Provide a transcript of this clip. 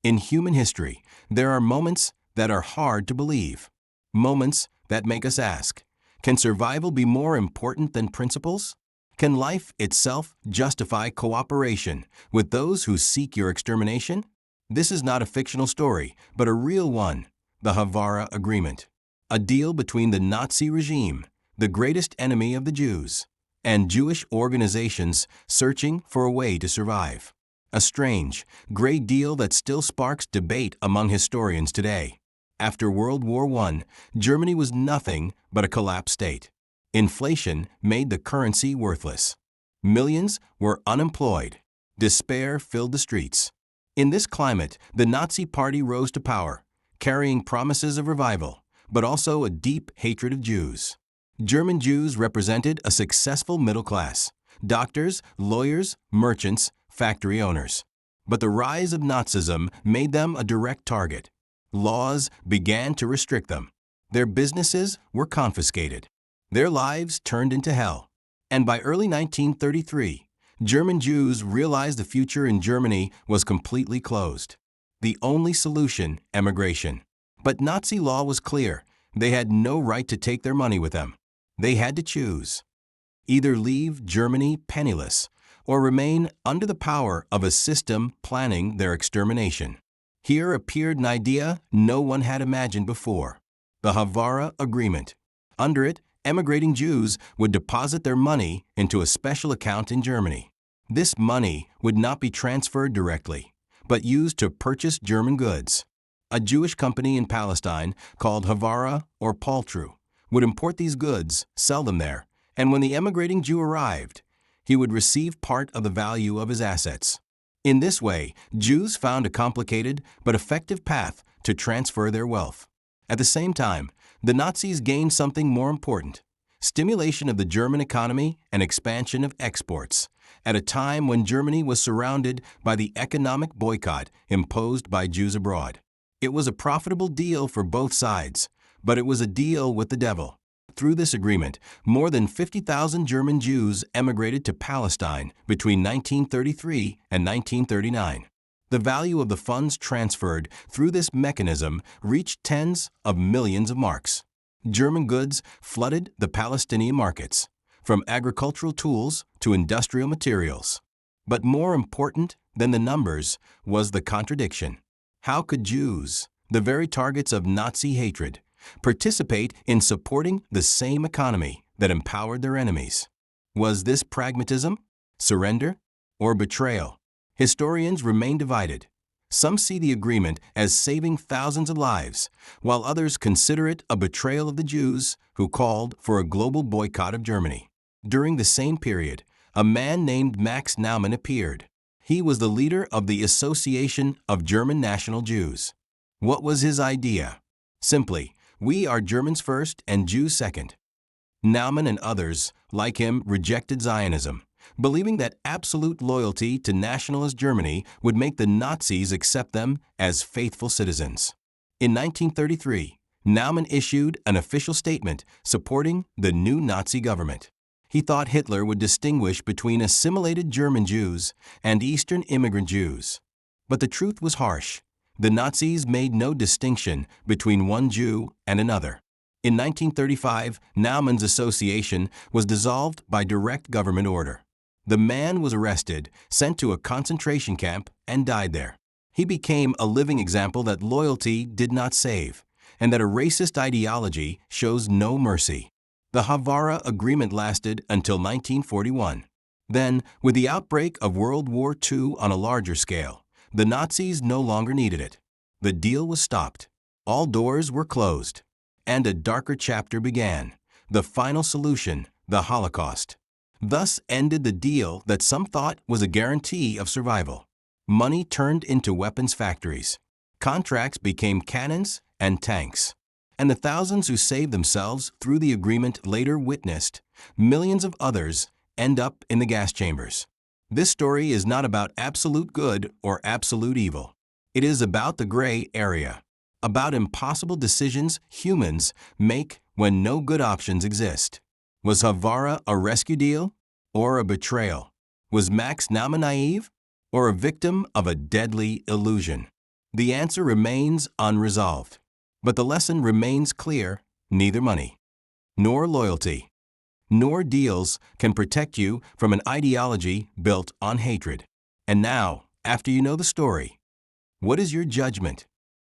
In human history, there are moments that are hard to believe. Moments that make us ask, can survival be more important than principles? Can life itself justify cooperation with those who seek your extermination? This is not a fictional story, but a real one, the Haavara-Agreement, a deal between the Nazi regime, the greatest enemy of the Jews, and Jewish organizations searching for a way to survive. A strange, gray deal that still sparks debate among historians today. After World War I, Germany was nothing but a collapsed state. Inflation made the currency worthless. Millions were unemployed. Despair filled the streets. In this climate, the Nazi Party rose to power, carrying promises of revival, but also a deep hatred of Jews. German Jews represented a successful middle class: doctors, lawyers, merchants, factory owners. But the rise of Nazism made them a direct target. Laws began to restrict them. Their businesses were confiscated. Their lives turned into hell. And by early 1933, German Jews realized the future in Germany was completely closed. The only solution, emigration. But Nazi law was clear. They had no right to take their money with them. They had to choose. Either leave Germany penniless, or remain under the power of a system planning their extermination. Here appeared an idea no one had imagined before: the Haavara-Agreement. Under it, emigrating Jews would deposit their money into a special account in Germany. This money would not be transferred directly, but used to purchase German goods. A Jewish company in Palestine called Haavara or Paltru would import these goods, sell them there, and when the emigrating Jew arrived, he would receive part of the value of his assets. In this way, Jews found a complicated but effective path to transfer their wealth. At the same time, the Nazis gained something more important: stimulation of the German economy and expansion of exports, at a time when Germany was surrounded by the economic boycott imposed by Jews abroad. It was a profitable deal for both sides, but it was a deal with the devil. Through this agreement, more than 50,000 German Jews emigrated to Palestine between 1933 and 1939. The value of the funds transferred through this mechanism reached tens of millions of marks. German goods flooded the Palestinian markets, from agricultural tools to industrial materials. But more important than the numbers was the contradiction. How could Jews, the very targets of Nazi hatred, participate in supporting the same economy that empowered their enemies? Was this pragmatism, surrender, or betrayal? Historians remain divided. Some see the agreement as saving thousands of lives, while others consider it a betrayal of the Jews who called for a global boycott of Germany. During the same period, a man named Max Naumann appeared. He was the leader of the Association of German National Jews. What was his idea? Simply, we are Germans first and Jews second. Naumann and others, like him, rejected Zionism, believing that absolute loyalty to nationalist Germany would make the Nazis accept them as faithful citizens. In 1933, Naumann issued an official statement supporting the new Nazi government. He thought Hitler would distinguish between assimilated German Jews and Eastern immigrant Jews. But the truth was harsh. The Nazis made no distinction between one Jew and another. In 1935, Naumann's association was dissolved by direct government order. The man was arrested, sent to a concentration camp, and died there. He became a living example that loyalty did not save, and that a racist ideology shows no mercy. The Haavara-Agreement lasted until 1941. Then, with the outbreak of World War II on a larger scale, the Nazis no longer needed it. The deal was stopped. All doors were closed. And a darker chapter began: the final solution, the Holocaust. Thus ended the deal that some thought was a guarantee of survival. Money turned into weapons factories. Contracts became cannons and tanks. And the thousands who saved themselves through the agreement later witnessed millions of others end up in the gas chambers. This story is not about absolute good or absolute evil. It is about the gray area, about impossible decisions humans make when no good options exist. Was Haavara a rescue deal or a betrayal? Was Max Naumann naive or a victim of a deadly illusion? The answer remains unresolved. But the lesson remains clear: neither money, nor loyalty, nor deals can protect you from an ideology built on hatred. And now, after you know the story, what is your judgment?